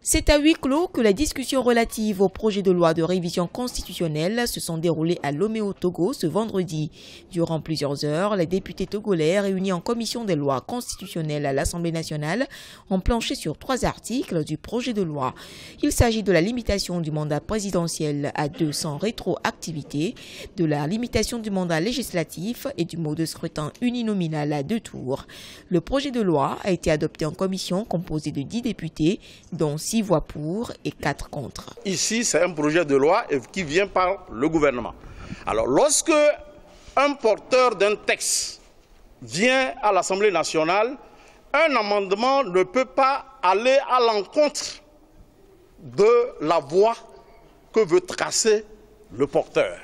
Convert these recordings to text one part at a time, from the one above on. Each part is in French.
C'est à huis clos que les discussions relatives au projet de loi de révision constitutionnelle se sont déroulées à Lomé au Togo ce vendredi. Durant plusieurs heures, les députés togolais réunis en commission des lois constitutionnelles à l'Assemblée nationale ont planché sur 3 articles du projet de loi. Il s'agit de la limitation du mandat présidentiel à 2 sans rétroactivité, de la limitation du mandat législatif et du mode de scrutin uninominal à 2 tours. Le projet de loi a été adopté en commission composée de 10 députés, dont 6 voix pour et 4 contre. Ici, c'est un projet de loi qui vient par le gouvernement. Alors, lorsque un porteur d'un texte vient à l'Assemblée nationale, un amendement ne peut pas aller à l'encontre de la voie que veut tracer le porteur.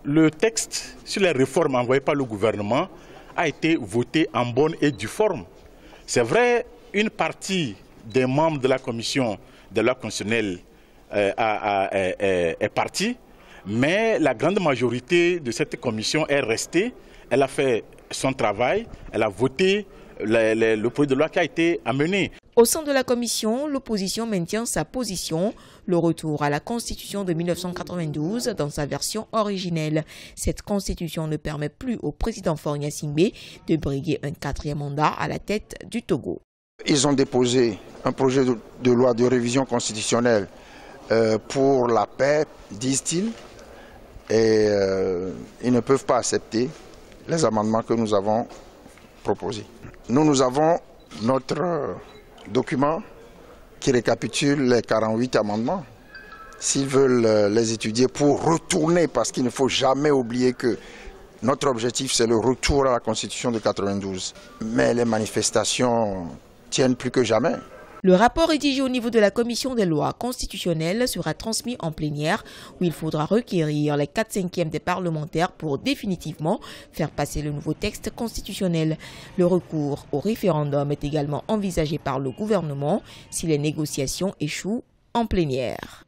Le texte sur les réformes envoyées par le gouvernement a été voté en bonne et due forme. C'est vrai, une partie des membres de la commission de loi constitutionnelle est partie, mais la grande majorité de cette commission est restée. Elle a fait son travail, elle a voté le projet de loi qui a été amené. Au sein de la commission, l'opposition maintient sa position, le retour à la Constitution de 1992 dans sa version originelle. Cette Constitution ne permet plus au président Faure Gnassingbé de briguer un 4e mandat à la tête du Togo. Ils ont déposé un projet de loi de révision constitutionnelle pour la paix, disent-ils, et ils ne peuvent pas accepter les amendements que nous avons proposés. Nous avons notre document qui récapitule les 48 amendements. S'ils veulent les étudier pour retourner, parce qu'il ne faut jamais oublier que notre objectif c'est le retour à la Constitution de 1992. Mais les manifestations tiennent plus que jamais. Le rapport rédigé au niveau de la commission des lois constitutionnelles sera transmis en plénière où il faudra requérir les 4/5 des parlementaires pour définitivement faire passer le nouveau texte constitutionnel. Le recours au référendum est également envisagé par le gouvernement si les négociations échouent en plénière.